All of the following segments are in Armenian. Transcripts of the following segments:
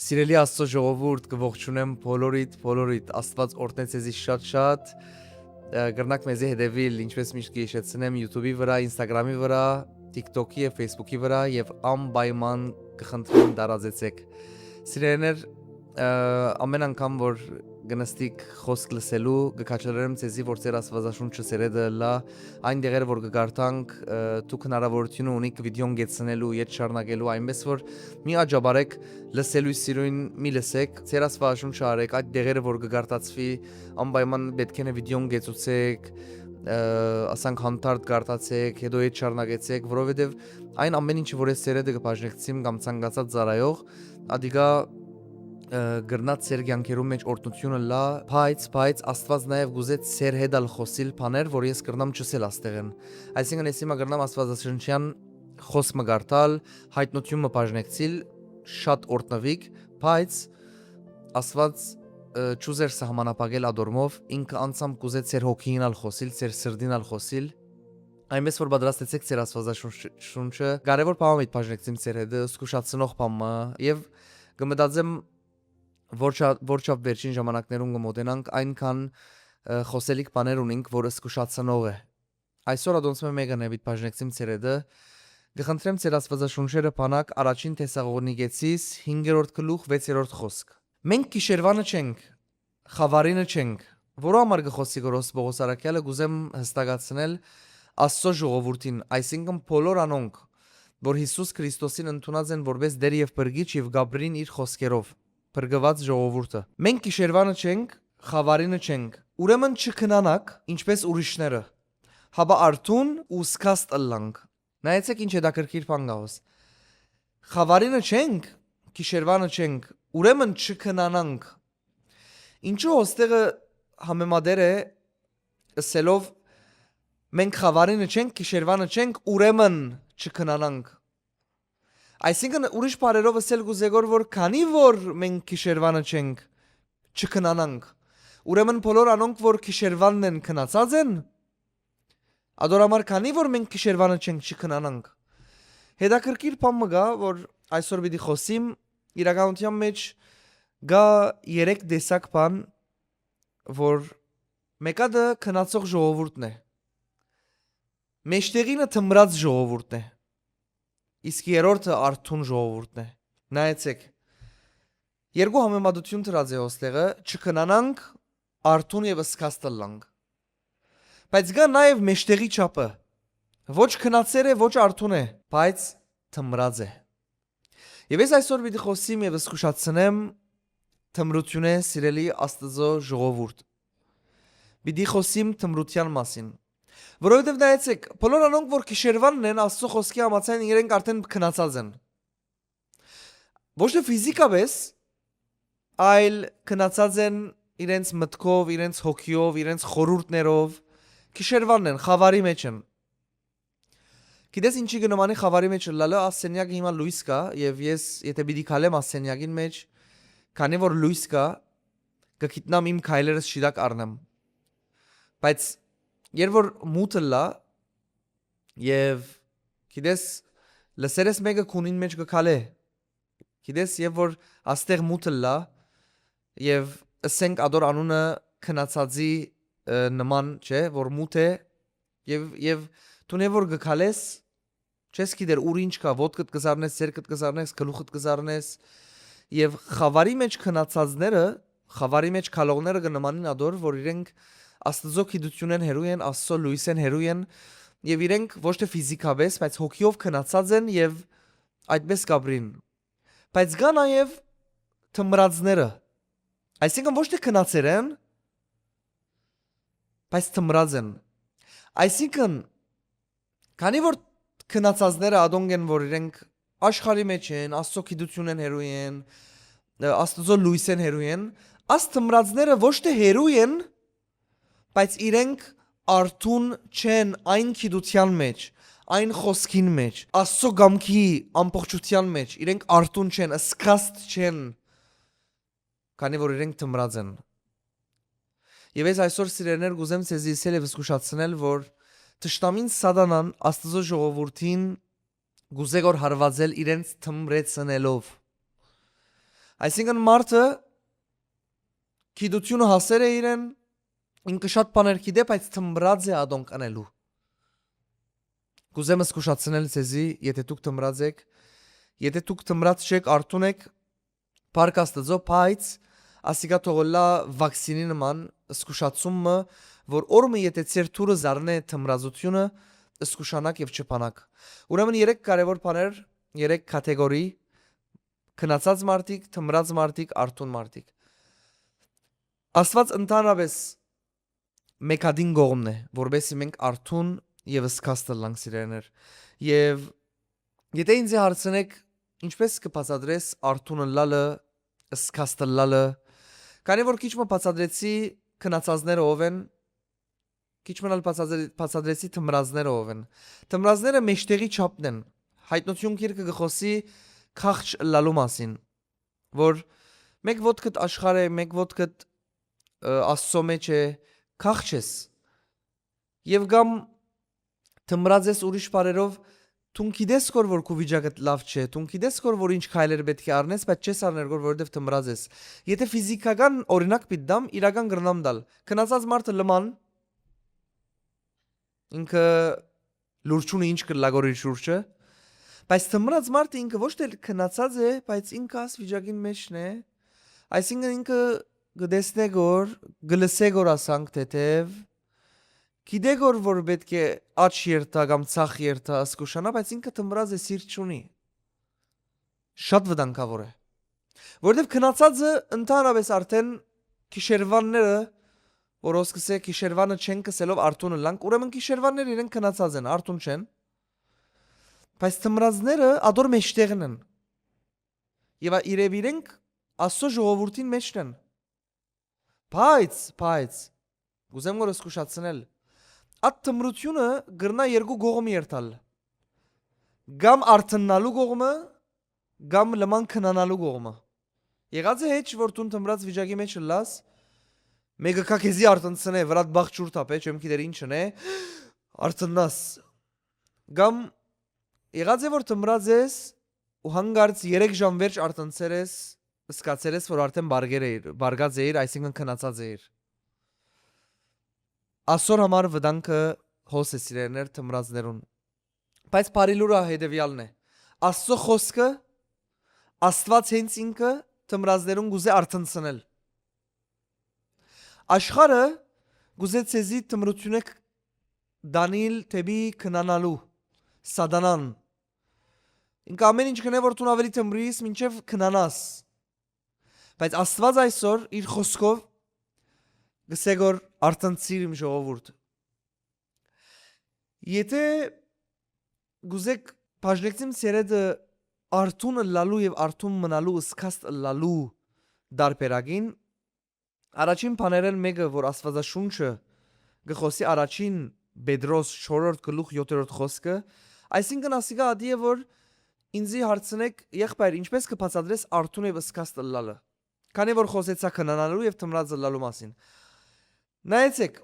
Սիրելի Աստծո ժողովուրդ, կողջունեմ բոլորիդ, Աստված օրհնե ձեզի շատ, գրնակ մեզի հետևիլ, ինչպես միշտ կհիշեցնեմ YouTube-ի վրա, Instagram-ի վրա, TikTok-ի եւ Facebook-ի վրա եւ անպայման կխնդրեմ դարաձեցեք։ Սիրելիներ, ամեն անգամ որ գնստիկ խոսք լսելու կքաչելրեմ ձեզի որ ձեր աստվածաշունչը սերեդը լա այն դեղերը որ կգարտանք դուք հնարավորություն ունիք վիդեոն գեցնելու ետ շարունակելու այնպես որ մի աջաբարեք լսելու սիրուն մի լսեք ձեր աստվածաշունչը արեք այդ դեղերը որ կգարտացվի անպայման պետք է վիդեոն գեցուցեք ասանք հանդարտ գարտացեք հետո ետ շարունակեցեք որովհետև այն ամեն ինչը որ ես սերեդը կբաժնեցիմ կամ ցանկացած ծառայող ադիգա գրնած ծեր կյանքերում մեջ օրտնությունը լա, բայց Աստված նաև գուզե ծեր հետալ խոսիլ բաներ, որ ես կրնամ չսել աստեղեն։ Այսինքն ես հիմա կրնամ Աստվածաշնչյան խոսքը գարտալ, հայտնությունը բաժնեցիլ, շատ օրտնվիկ, բայց Աստված ճուզեր սահմանապակել ադորմով, ինքը անցամ գուզե ծեր հոգինալ խոսիլ, ծեր սրդինալ խոսիլ։ Այնպես որ պատրաստեցեք ծեր Աստվածաշունչը, կարևոր բանը բաժնեցիմ ծեր հետ, զսկուշացնող բանը եւ կմտածեմ Որչավ վերջին ժամանակներում կմոտենանք այնքան խոսելիք բաներ ունենք, որը զսկուշացնող է։ Այսօր ադոնցում եմ մեկը նեվիտ բաժնեցիմ ծերեդը, կխնդրեմ ծեր աստվածաշունչերը բանակ առաջին Թեսաղոնիկեցիս 5-րդ գլուխ 6-րդ խոսք։ Մենք գիշերվանը չենք, խավարինը չենք, որո համար կխոսի Գորոս Պողոս Արաքյալը գուզեմ հստակացնել Աստծո ժողովրդին, այսինքն բոլոր անոնք, որ Հիսուս Քրիստոսին ընդունած են որպես Տեր եւ Բրգիչ եւ Գաբրին իր խոսքերով Բրգված ժողովուրդը։ Մենք գիշերվանը չենք, խավարինը չենք։ Ուրեմն չքնանաք, ինչպես ուրիշները։ Հաբա արթուն ու սկաստ ըլլանք։ Նայեցեք ինչ հետաքրքիր բան գաոս։ Խավարինը չենք, գիշերվանը չենք։ Ուրեմն չքնանանք։ Ինչու ոստեղը համեմատեր է ասելով մենք խավարինը չենք, գիշերվանը չենք, ուրեմն չքնանանք։ Այսինքն ուրիշ բարերով ասել գուզեգոր որ քանի որ մենք գիշերվանը չենք չքնանանք ուրեմն բոլոր անոնք որ գիշերվանն են քնացած են ադորամար քանի որ մենք գիշերվանը չենք չքնանանք հետաքրքիր բան մգա որ այսօր պիտի խոսիմ իրականության մեջ գա 3 տեսակ բան որ մեկը դա քնացող ժողովուրդն է մեջտեղինը թմրած ժողովուրդն է Իսկ երրորդը արթուն ժողովուրդն է։ Նայեցեք։ Երկու համեմատություն դրած է ոստեղը, չքնանանք, արթուն եւ սկաստ ըլլանք։ Բայց գա նաեւ մեջտեղի չափը։ Ոչ քնացեր է, ոչ արթուն է, բայց թմրած է։ Եվ ես այսօր պիտի խոսիմ եւ զսկուշացնեմ թմրությունը սիրելի Աստծո ժողովուրդ։ Պիտի խոսիմ թմրության մասին։ Որովհետև նայեցեք, բոլոր անոնք որ գիշերվանն են Աստծո խոսքի համաձայն իրենք արդեն քնացած են։ Ոչ թե ֆիզիկապես, այլ քնացած են իրենց մտքով, իրենց հոգիով, իրենց խորհուրդներով, գիշերվանն են, խավարի մեջ են։ Գիտես ինչի գնոմանի խավարի մեջ լալը ասենյակը հիմա լույս կա եւ ես եթե պիտի քալեմ ասենյակին մեջ, քանի որ լույս կա, կգիտնամ իմ քայլերս շիդակ առնեմ։ Բայց Երբ որ մութը լա եւ գիտես լսերես մեկը քունին մեջ կքալե գիտես եւ որ աստեղ մութը լա եւ ասենք ադոր անունը քնացածի նման չէ որ մութ է եւ դու նե որ կքալես չես գիտեր ուր ինչ կա ոտքդ կզառնես ցերքդ կզառնես գլուխդ կզառնես եւ խավարի մեջ քնացածները խավարի մեջ քալողները կնմանին ադոր որ իրենք Աստծո գիտություն են հերու են, Աստծո լույս են հերու են եւ իրենք ոչ թե ֆիզիկապես, բայց հոգիով քնացած են եւ այդպես կապրին։ Բայց կա նաեւ թմրածները։ Այսինքն ոչ թե քնացեր են, բայց թմրած են։ Այսինքն քանի որ քնացածները ադոնք են, որ իրենք աշխարհի մեջ են, Աստծո գիտություն են հերու են, Աստծո լույս են հերու են, աս թմրածները ոչ թե հերու են Բայց իրենք արթուն չեն այն գիտության մեջ, այն խոսքին մեջ, Աստծո գամքի ամբողջության մեջ, իրենք արթուն չեն, սկաստ չեն, քանի որ իրենք թմրած են։ Եվ ես այսօր սիրելիներ գուզեմ ցեզ իսել եւ զսկուշացնել, որ Թշնամին Սատանան Աստծո ժողովրդին գուզեգոր հարվածել իրենց թմրեցնելով։ Այսինքն մարդը գիտությունը հասել է իրեն, ինքը շատ բաներ գիտե, բայց թմրած է ադոնք անելու։ Կուզեմ զգուշացնել ցեզի, եթե դուք թմրած եք, եթե դուք թմրած չեք, արթուն եք, Փառք Աստծո, բայց ասիկա թողոլա վակցինի նման զգուշացումը, որ օրը եթե ծեր թուրը զառնե թմրածությունը, զգուշանակ եւ չփանակ։ Ուրեմն 3 կարևոր բաներ, 3 կատեգորի՝ քնացած մարդիկ, թմրած մարդիկ, արթուն մարդիկ։ Աստված ընդհանրապես մեկադին գողմն է, որովհետեւ մենք արթուն եւ սկաստը լանք սիրեներ։ Եվ եթե ինձ հարցնեք, ինչպես կբացատրես արթունը լալը, սկաստը լալը, քանի որ քիչ մը բացատրեցի քնացածները ով են, քիչ մը բացատրեցի թմրածները ով են։ Թմրածները մեջտեղի չափն են։ Հայտնություն քիրքը գխոսի քաղճ լալու մասին, որ մեկ ոդկդ աշխարհ է, մեկ ոդկդ աստծո մեջ է, քաղճ ես։ Եվ գամ թմրած ես ուրիշ բարերով, դու գիտես որ քո վիճակը լավ չէ, դու գիտես որ ինչ քայլեր պետք է առնես, բայց չես առնել որովհետև թմրած ես։ Եթե ֆիզիկական օրինակ պիտամ, իրական գրնամ դալ։ Քնացած մարդը լման, ինքը լուրջունը ինչ կլագորի շուրջը, բայց թմրած մարդը ինքը ոչ թե քնացած է, բայց ինքը աս վիճակին մեջն է, այսինքն ինքը գտեսնե գոր, գլսե գոր ասանք թեթև, գիտե որ պետք է աչ երթա կամ ցախ երթա ասկուշանա, բայց ինքը թմրած է սիրտ չունի։ Շատ վտանգավոր է։ Որովհետև քնացածը ընդհանրապես արդեն գիշերվանները, որ ոսկսե գիշերվանը չեն կսելով արթունը լանք, ուրեմն գիշերվանները իրեն քնացած են, արթուն չեն։ Բայց թմրածները ադոր մեջտեղն են։ Եվ իրև իրենք Աստծո ժողովրդին մեջն են։ Բայց գուզեմ որ զգուշացնել, այդ թմրությունը գրնա երկու գողմ երթալ։ Գամ արթնալու գողմը, գամ լման քնանալու գողմը։ Եղած է հեչ որ դու թմրած վիճակի մեջ լաս, մեկը քեզի արթնցնե, վրատ բախ ջուր թափե, չեմ գիտեր ինչն է, արթնաս։ Գամ եղած է որ թմրած ես ու հանգարց 3 ժամ վերջ արթնցեր ես, սկացեր ես որ արդեն բարգած էիր, այսինքն քնացած էիր։ Այսօր համար վտանգը հոս է սիրերներ թմրածներուն։ Բայց բարիլուրը հետևյալն է։ Աստծո խոսքը, Աստված հենց ինքը թմրածներուն գուզե արթնցնել։ Աշխարհը գուզե ցեզի թմրությունը դանիլ թեպի քնանալու, սատանան։ Ինքը ամեն ինչ կնե որ դու ավելի թմրիս, մինչև քնանաս։ Բայց Աստված այսօր իր խոսքով գսե գոր արթնցիր իմ ժողովուրդ։ Եթե գուզեք բաժնեկցիմ սերեդը արթունը լալու եւ արթուն մնալու սկաստ լալու դարբերագին, առաջին բաներն մեկը որ Աստվածաշունչը գխոսի առաջին Պետրոս 4-րդ գլուխ 7-րդ խոսքը, այսինքն ասիկա ադի է որ ինձի հարցնեք եղբայր ինչպես կբացատրես արթուն եւ սկաստ լալը։ Քանի որ խոսեցա քնանալու եւ թմրած լալու մասին։ Նայեցեք,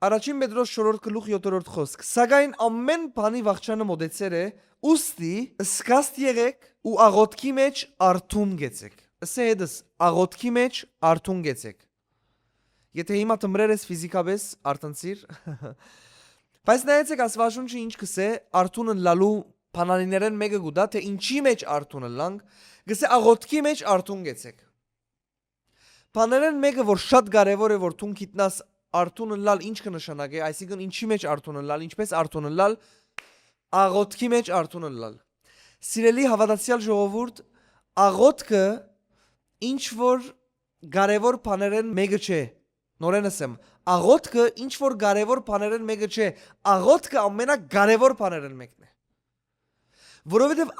առաջին Պետրոս 4-րդ գլուխ 7-րդ խոսք, սակայն ամեն բանի վախճանը մոդեցեր է, ուստի սկաստ եղեք ու աղոթքի մեջ արթուն գեցեք։ Ասե հետս աղոթքի մեջ արթուն գեցեք։ Եթե հիմա թմրեր ես ֆիզիկապես արթնցիր, բայց նայեցեք Աստվածաշունչը ինչ կսե արթունը լալու բանալիներեն մեկը գուտա, թե ինչի մեջ արթունը լանք, գսե աղոթքի մեջ արթուն գեցեք։ Բաներեն մեկը որ շատ կարևոր է որ դու գիտնաս արթունը լալ ինչ կնշանակի, այսինքն ինչի մեջ արթունը լալ, ինչպես արթունը լալ, աղոթքի մեջ արթունը լալ։ Սիրելի հավատացյալ ժողովուրդ, աղոթքը ինչ որ կարևոր բաներեն մեկը չէ։ Նորեն ասեմ, աղոթքը ինչ որ կարևոր բաներեն մեկը չէ, աղոթքը ամենակարևոր բաներեն մեկն է։ Որովհետև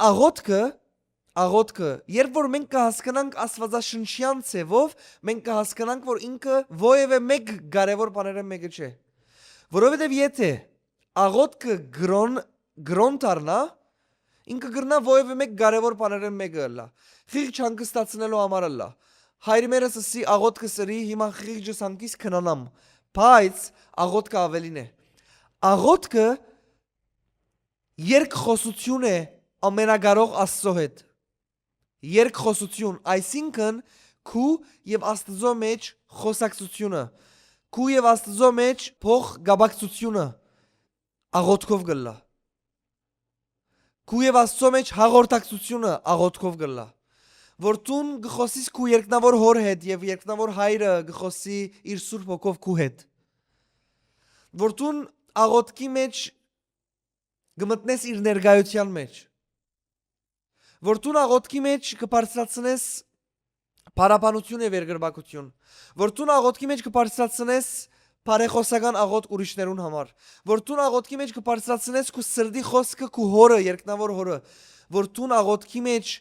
աղոթքը, երբ որ մենք կհասկանանք Աստվածաշնչյան ցևով, մենք կհասկանանք, որ ինքը ովևէ մեկ կարևոր բաներեն մեկը չէ։ Որովհետև եթե աղոթքը գրոն դառնա, ինքը գրնա ովևէ մեկ կարևոր բաներեն մեկը լա։ Խիղճ հանգստացնելու համար լա։ Հայր մերս ասի աղոթքը սրի, հիմա խիղճս հանգիս քնանամ, բայց աղոթքը ավելին է։ Աղոթքը երկխոսություն է ամենակարող Աստծո հետ։ երկխոսություն, այսինքն քու եւ Աստծո մեջ խոսակցությունը, քու եւ Աստծո մեջ փող գաբակցությունը աղոթքով գլա։ Քու եւ Աստծո մեջ հաղորդակցությունը աղոթքով գլա։ Որ տուն գխոսիս քու երկնավոր հոր հետ եւ երկնավոր հայրը գխոսի իր սուրբ հոգով քու հետ։ Որ տուն աղոթքի մեջ գմտնես իր ներգայության մեջ։ Որ տուն աղոթքի մեջ կբարձրացնես փարապանություն եւ երկրպագություն։ Որ տուն աղոթքի մեջ կբարձրացնես բարեխոսական աղոթք ուրիշներուն համար։ Որ տուն աղոթքի մեջ կբարձրացնես քու սրդի խոսքը քու հորը, երկնավոր հորը։ Որ տուն աղոթքի մեջ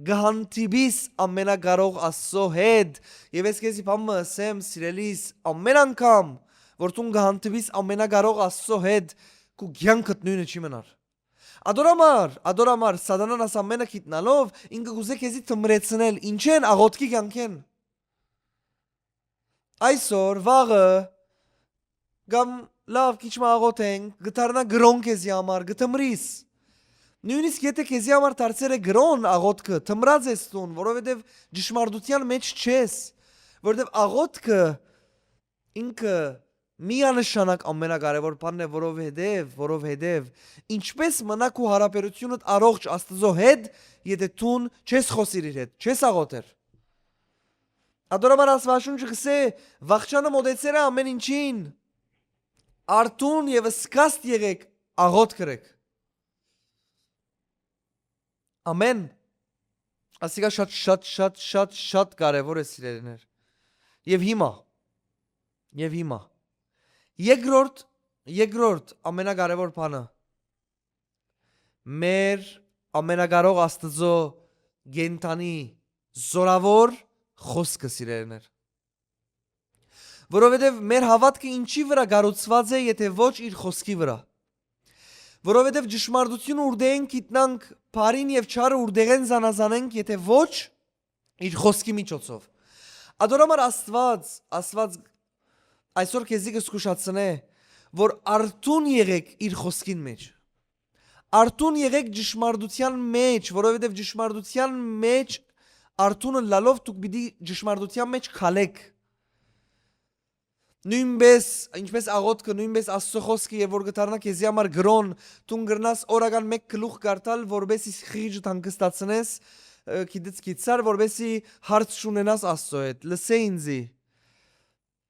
գահանտիբիս ամենակարող Աստծո հետ։ Եվ ես քեզի բամը ասեմ, սիրելիս, ամեն անգամ որ տուն գահանտիբիս ամենակարող Աստծո հետ, քու կյանքդ նույնը չի մնար։ Ադորամար, սատանան աս ամենը գիտնալով, ինքը գուզե քեզի թմրեցնել, ինչեն աղոթքի կյանքեն։ Այսօր վաղը գամ լավ քիչ աղոթենք, գտարնա գրոն քեզի համար, գտմրիս։ Նույնիսկ եթե քեզի համար դարձել է գրոն աղոթքը, թմրած ես տուն, որովհետև ճշմարտության մեջ չես, որովհետև աղոթքը ինքը միանշանակ ամենակարևոր բանն է, որովհետև ինչպես մնա քո հարաբերությունդ առողջ Աստծո հետ, եթե տուն չես խոսիր իր հետ, չես աղոթեր։ Ադորամար Աստվածաշունչը գսե, վախճանը մոտեցել է ամեն ինչին, արթուն եւ սկաստ եղեք, աղոթ կրեք։ Ամեն։ Ասիկա շատ կարևոր է սիրելիներ։ Եվ հիմա Երկրորդ ամենակարևոր բանը մեր ամենակարող Աստծո գենթանի զորավոր խոսքը սիրելիներ։ Որովհետև մեր հավատքը ինչի վրա գառուցված է, եթե ոչ իր խոսքի վրա։ Որովհետև ճշմարտությունը ուրդեն գիտնանք, բարին եւ չարը ուրդեղեն զանազանենք, եթե ոչ իր խոսքի միջոցով։ Ադորամար Աստված այսօր քեզի կսկուշացնե, որ արթուն եղեք իր խոսքին մեջ։ Արթուն եղեք ճշմարտության մեջ, որովհետև ճշմարտության մեջ արթունը լալով դուք պիտի ճշմարտության մեջ քալեք։ Նույնպես, ինչպես աղոթքը, նույնպես Աստծո խոսքը եւ որ գտարնա քեզի համար գրոն, դու գրնաս օրական 1 գլուխ կարդալ, որբեսի խիղճը հանգստացնես, գիտես գիծար, որբեսի հարց ունենաս Աստծո հետ։ Լսե ինձի։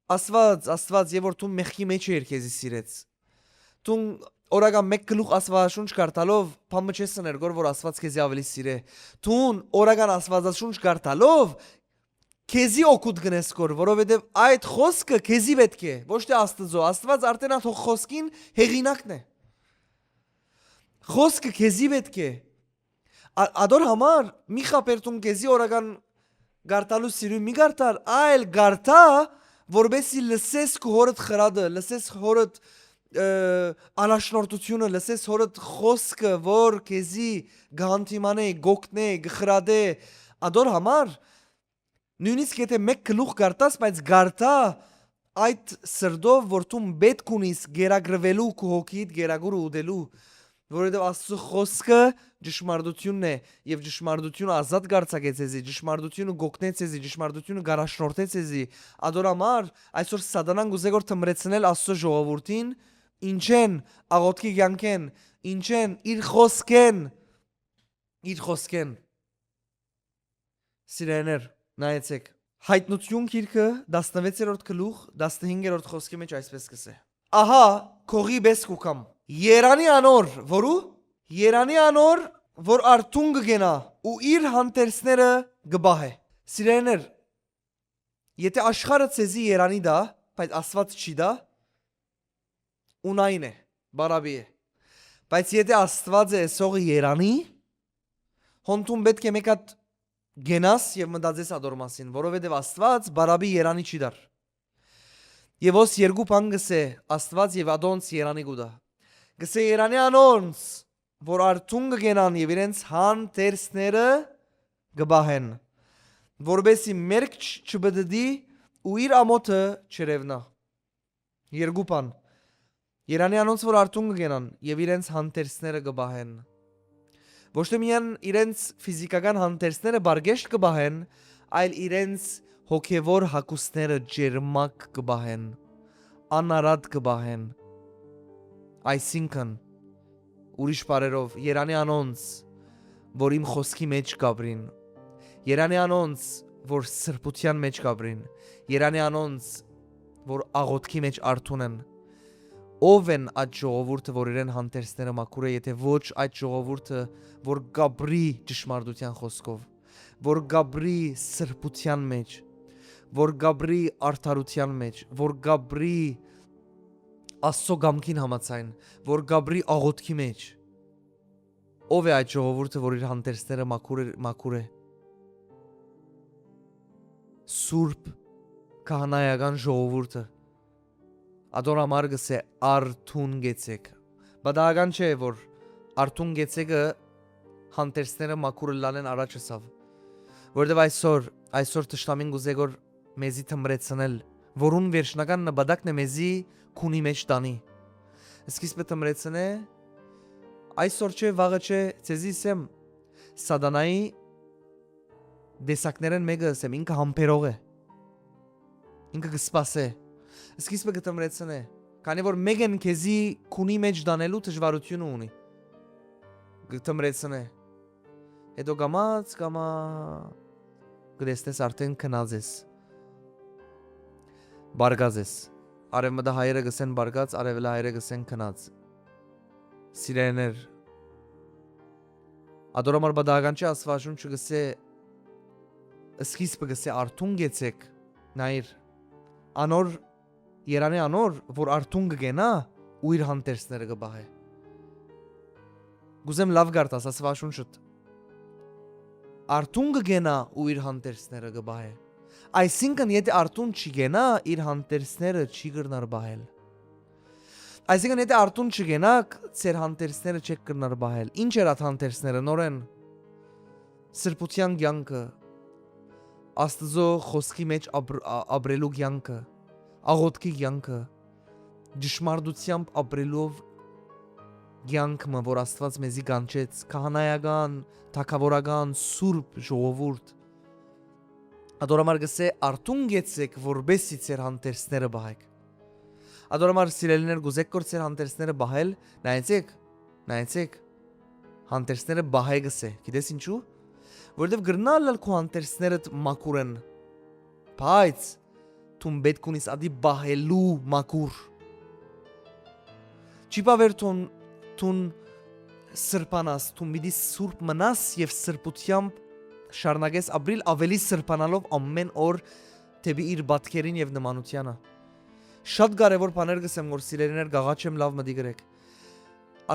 Աստված, եւ որ դու մեղքի մեջ ես քեզի սիրեց։ Դու օրական 1 գլուխ Աստվածաշունչ կարդալով, բամը չես ներգոր, որ Աստված քեզի ավելի սիրե։ Դու օրական Աստվածաշունչ կարդալով քեզի օգուտ գնես կոր, որովհետև այդ խոսքը քեզի պետք է, ոչ թե Աստծո։ Աստված արդեն այդ խոսքին հեղինակն է։ Խոսքը քեզի պետք է։ Ադոր համար մի խապերտուն քեզի օրական գարտալու սիրուն մի գարտալ, այլ գարտա, որբեսի լսես քո հորդ խրադը, լսես հորդ անաշնորհությունը, լսես հորդ խոսքը, որ քեզի գանտիմանե, գոկնե, գխրադե, ադոր համար նույնիսկ եթե 1 գլուխ գարտաս, բայց գարտա այդ սրդով, որ դու պետք ունիս գերագրվելու քո հոգիդ գերագուրը ուդելու, որովհետև Աստծո խոսքը ճշմարտությունն է եւ ճշմարտությունը ազատ գարցակեց էզի, ճշմարտությունը գոկնեց էզի, ճշմարտությունը գարաշնորհեց էզի։ Ադորամար այսօր սատանան գուզեգոր թմրեցնել Աստծո ժողովրդին, ինչեն աղոթքի կյանքեն, ինչեն իր խոսքեն։ Սիրեներ նայեցեք, հայտնություն գիրքը 16-րդ գլուխ 15-րդ խոսքի մեջ այսպես կսե. Ահա քողի բես կուկամ։ Երանի անոր, որու? Երանի անոր, որ արթուն կգենա ու իր հանդերձները կբահե։ Սիրեներ, եթե աշխարհը ցեզի երանի դա, բայց Աստված չի դա, ունայն է, բարաբի է։ Բայց եթե Աստված է սողը երանի, հոնտուն պետք է մեկ հատ գենաս եւ մտածես ադոր մասին, որովհետեւ Աստված բարաբի երանի չի դար։ Եվ ոս երկու բան գսե Աստված եւ ադոնց երանի գուդա։ Գսե երանի անոնց, որ արթուն կգենան եւ իրենց հանդերձները կբահեն, որբեսի մերկ չբդդի ու իր ամոթը չրևնա։ Երկու բան։ Երանի անոնց, որ արթուն կգենան եւ իրենց հանդերձները կբահեն, Ոչ թե միայն իրենց ֆիզիկական հանդերձները բարգեշտ կբահեն, այլ իրենց հոգևոր հակոստները ջերմակ կբահեն, անարատ կբահեն։ Այսինքն ուրիշ բարերով Երանի անոնց, որ իմ խոսքի մեջ կաբրին, Երանի անոնց, որ սրբության մեջ կաբրին, Երանի անոնց, որ աղոթքի մեջ արթուն են, ով են այդ ժողովուրդը, որ իրեն հանդերձները մաքուր է, եթե ոչ այդ ժողովուրդը, որ գաբրի ճշմարտության խոսքով, որ գաբրի սրբության մեջ, որ գաբրի արդարության մեջ, որ գաբրի Աստծո գամքին համաձայն, որ գաբրի աղոթքի մեջ, ով է այդ ժողովուրդը, որ իր հանդերձները մաքուր է, սուրբ քահանայական ժողովուրդը, Ադոր համար գսե արթուն գեցեք։ Բադահական չէ, որ արթուն գեցեկը հանդերձները մաքուրը լանեն առաջ ասավ։ Որտեվ այսօր թշնամին գուզե որ մեզի թմրեցնել, որուն վերջնական նպատակն է մեզի քունի մեջ տանի։ Սկիզբը թմրեցնե, այսօր չէ, վաղը չէ, ցեզի ասեմ, սատանայի դեսակներեն մեկը ասեմ, ինքը համբերող է։ Ինքը կսպասե։ Սկիզբը կտմրեցնե, քանի որ մեկն քեզի քունի մեջ դանելու դժվարությունը ունի։ Կտմրեցնե։ Հետո գամած կդեսնես արդեն քնած ես։ Բարգած ես։ Արևմտա հայերը գսեն բարգած, արևելա հայերը գսեն քնած։ Սիրեներ։ Ադորամար բադահական չէ Աստվածաշունչը գսե սկիզբը գսե արթուն գեցեք, նայր անոր Երանի անոր, որ արթուն կգենա ու իր հանդերձները կբահե։ Գուզեմ լավ գարտաս Աստվածաշունչը։ Արթուն կգենա ու իր հանդերձները կբահե։ Այսինքն եթե արթուն չգենա, իր հանդերձները չի կրնար բահել։ Այսինքն եթե արթուն չգենաք, ձեր հանդերձները չեք կրնար բահել։ Ինչ էր այդ հանդերձները նորեն։ Սրբության կյանքը, Աստծո խոսքի մեջ ապրելու կյանքը, աղոթքի կյանքը, ճշմարտությամբ ապրելով կյանքը, որ Աստված մեզի կանչեց, քահանայական, թագավորական, սուրբ ժողովուրդ։ Ադորամար գսե արթուն գեցեք, որբեսի ձեր հանդերձները բահեք։ Ադորամար սիրելիներ գուզեք կոր ձեր հանդերձները բահել, նայեցեք, հանդերձները բահե գսե, գիտես ինչու։ Որովհետև գրնալ քո հանդերձներդ մաքուր են, բայց թուն պետք ունիս ադի բահելու մաքուր։ Չի բավեր թուն սրբանաս, թուն միդի սուրբ մնաս և սրբությամբ շարնագես ապրիլ ավելի սրբանալով ամեն օր թեպի իր բատկերին և նմանությանը։ Շատ կարևոր բաներ գսեմ, որ սիրելիներ գաղաչ եմ լավ մտի գրեք։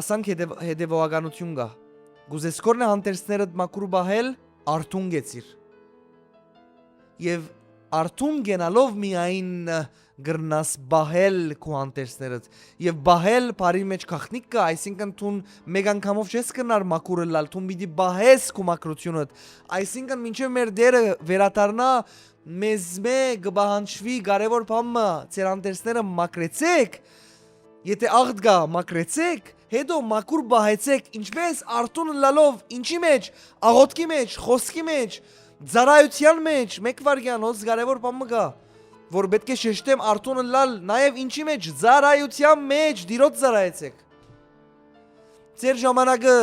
Ասանք հետևողականություն կա։ Գուզես կորն է հանդերձներդ մաքուր բահել, արթուն գեցիր։ Եվ արթուն գենալով միայն գրնաս բահել քո հանդերձներդ եւ բահել բարի մեջ քաղտնիկ կա, այսինքն թուն մեկ անգամով չես կնար մաքուրը լալ, թուն պիտի բահես քո մաքրությունդ, այսինքն մինչեւ մեր դերը վերադառնա մեզ կբահանջվի կարևոր բանը, ձեր հանդերձները մաքրեցեք, եթե աղդ գա մաքրեցեք, հետո մաքուր բահեցեք, ինչպես արթուն լալով, ինչի մեջ, աղոթքի մեջ, խոսքի մեջ, ծառայության մեջ, մեկ վարյան հոս կարևոր բանը կա, որ պետք է շեշտեմ արթուն լալ, նաև ինչի մեջ, ծառայության մեջ, դիրոց ծառայեցեք։ Ձեր ժամանակը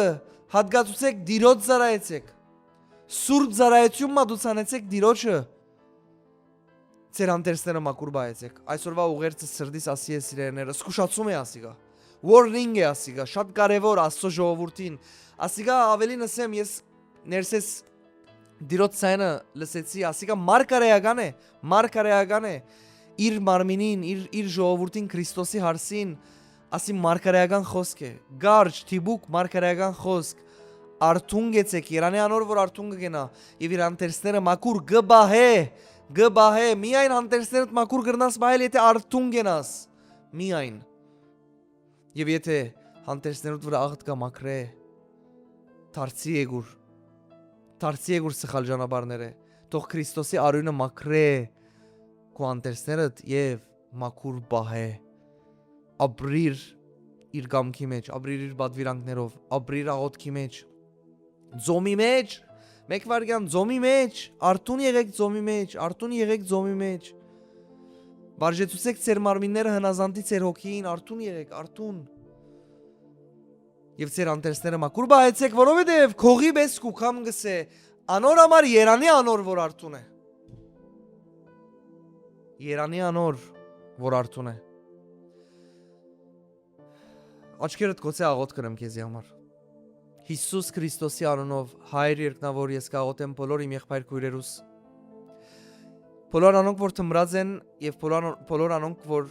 հատկացուցեք դիրոց ծառայեցեք։ Սուրբ ծառայություն մատուցանեցեք դիրոջը։ Ձեր հանդերձները մաքուր բահեցեք։ Այսօրվա ուղերձը սրտիս ասի է սիրելիները, զսկուշացում է ասիգա։ Warning է ասիգա, շատ կարևոր Աստծո ժողովրդին։ Ասիգա ավելին ասեմ, ես ներսես դիրոց ցայնը լսեցի, ասիգա մարգարեական է, իր մարմինին, իր ժողովրդին Քրիստոսի հարսին, ասի մարգարեական խոսք է, գարջ, թիբուկ մարգարեական խոսք, արթուն գեցեք, Երանի անոր որ արթուն կգենա, եւ իր հանդերձները մաքուր գբահե, միայն հանդերձներդ մաքուր գրնաս բահել, եթե արթուն գենաս, միայն, եւ եթե հանդերձներդ վրա աղդ կա մաքրե, Դարձի եկուր սխալ ճանապարհները, թող Քրիստոսի արյունը մաքրե քո հանդերձներդ եւ մաքուր բահե, ապրիր իր կամքի մեջ, ապրիր իր պատվիրանքներով, ապրիր աղոթքի մեջ, Ձոմի մեջ, մեկ վարյան ձոմի մեջ, արթուն եղեք ձոմի մեջ, արթուն եղեք ձոմի մեջ։ Վարժեցուցեք ձեր մարմինները հնազանդի ձեր հոգին, արթուն եղեք, արթուն։ Եվ ձեր անտերսները մաքուր բայեցեք, որովհետև քողի պես կուքամ գսե, անոր համար Երանի անոր, որ արթուն է։ Երանի անոր, որ արթուն է։ Աչքերդ կոցե աղոտ կրեմ քեզի համար։ Հիսուս Քրիստոսի անունով հայր երկնավոր ես կաղոթեմ բոլոր իմ եղբայր քույրերուս։ Բոլոր անոնք որ թմրած են եւ բոլոր անոնք որ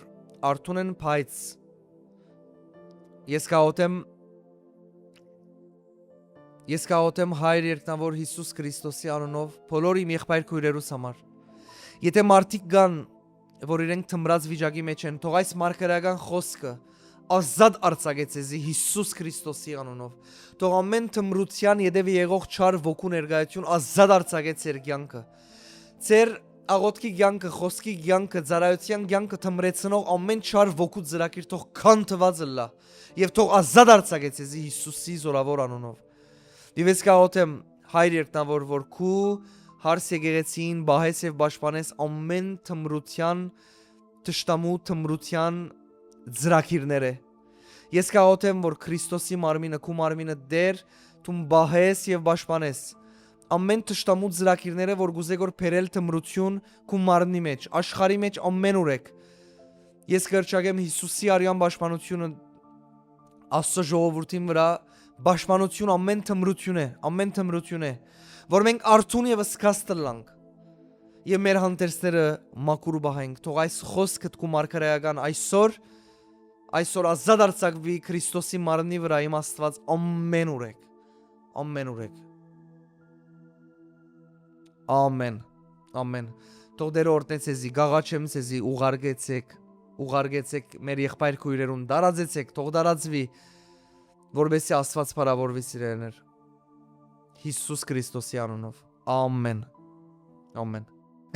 արթուն են փայծ։ Ես կաղոթեմ հայր երկնավոր Հիսուս Քրիստոսի անունով բոլոր իմ եղբայր քույրերուս համար։ Եթե մարդիկ կան, որ իրենք թմրած վիճակի մեջ են, թող այս մարգարեական խոսքը ազատ արձակեցեզի Հիսուս Քրիստոսի անունով։ Թող ամեն թմրության յետևի եղող չար ոգու ներկայություն ազատ արձակեց ձեր կյանքը։ Ձեր աղոթքի կյանքը, խոսքի կյանքը, ծառայության կյանքը թմրեցնող ամեն չար ոգու ծրագիր թող քանթված լա եւ թող ազատ արձակեցեզի Հիսուսի զորավոր անունով։ Եվ ես կաղոթեմ հայր երկնավոր, որ քու հարս եկեղեցին բահես եւ պաշտպանես ամեն թմրության, թշտամու թմրության ծրագիրները։ Ես կաղոթեմ, որ Քրիստոսի մարմինը, քու մարմինը դեր, թում բահես եւ պաշտպանես ամեն թշտամու ծրագիրները, որ գուզե գոր փերել թմրություն քու մարմնի մեջ, աշխարհի մեջ ամեն ուրեք։ Ես կրճակեմ Հիսուսի արյան պաշտպանությունը Աստծո ժողովրդին վրա, պաշտպանություն ամեն թմրություն է, որ մենք արթուն եւ սկաց տլանք եւ մեր հանդերձները մաքուր բահենք։ Թող այս խոսքը քու մարգարեական այսօր ազատ արձակվի Քրիստոսի մարմնի վրա իմ Աստված ամեն ուրեք։ Ամեն։ Թող Տերը օրհնե ձեզի, գաղաչեմ ձեզի, ուղարկեցեք մեր եղբայր քույրերուն, դարածեցեք, թող դարածվի, որովհետեւ Աստված փառավորվի սիրելիներ։ Հիսուս Քրիստոսի անունով։ Ամեն։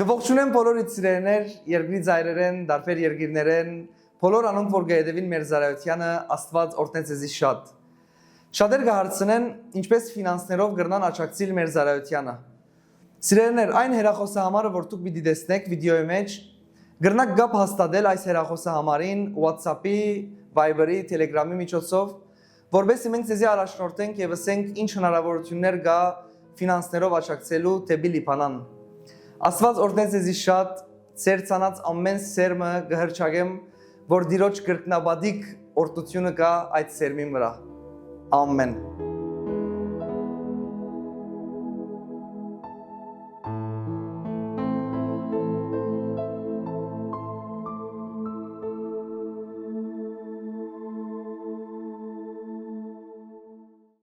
Գողջունեմ բոլորիդ սիրելիներ, երկրի ծայրերեն, դարբեր երկիրներեն, բոլոր անոնք որ գայդևին մեր զարայությանը Աստված օրհնե ձեզի շատ։ Շատեր կհարցնեն ինչպես ֆինանսներով կրնան աճակցիլ մեր զարայությանը։ Սիրելիներ, այն հեռախոսահամարը, որ դուք պիտի տեսնեք վիդեոյի մեջ, կրնաք գապ հաստատել այս հեռախոսահամարին WhatsApp-ի, Viber-ի, Telegram-ի միջոցով, որովհետեւ մենք ձեզի առաջնորդենք եւ ասենք ինչ հնարավորություններ կա ֆինանսներով աճակցելու դեպի Լիբանան։ Աստված օրհնե ձեզի շատ, ձեր ցանած ամեն սերմը կհրճագեմ, որ դիրոջ կրկնաբադիկ օրհնությունը կա այդ սերմին վրա։ Ամեն։